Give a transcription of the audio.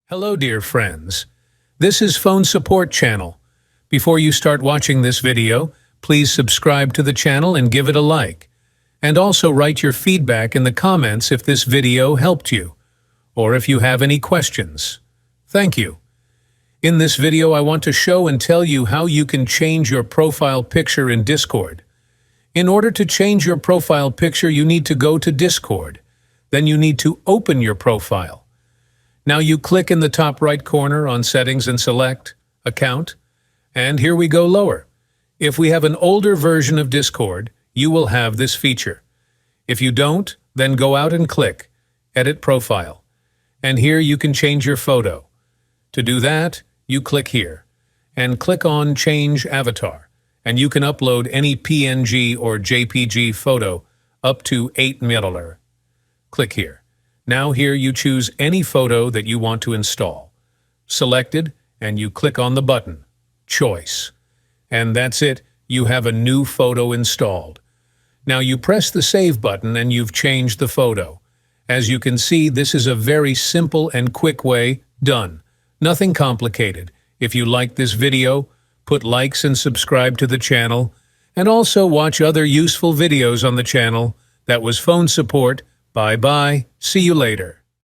Hello, dear friends. This is Phone Support Channel. Before you start watching this video, please subscribe to the channel and give it a like. And also write your feedback in the comments if this video helped you, or if you have any questions. Thank you. In this video, I want to show and tell you how you can change your profile picture in Discord. In order to change your profile picture, you need to go to Discord. Then you need to open your profile. Now you click in the top right corner on Settings and select Account. And here we go lower. If we have an older version of Discord, you will have this feature. If you don't, then go out and click Edit Profile. And here you can change your photo. To do that, you click here and click on Change Avatar. And you can upload any PNG or JPG photo up to 8 MB. Click here. Now here you choose any photo that you want to install. Selected, and you click on the button, Choice. And that's it, you have a new photo installed. Now you press the Save button and you've changed the photo. As you can see, this is a very simple and quick way done. Nothing complicated. If you like this video, put likes and subscribe to the channel, and also watch other useful videos on the channel. That was Phone Support. Bye-bye. See you later.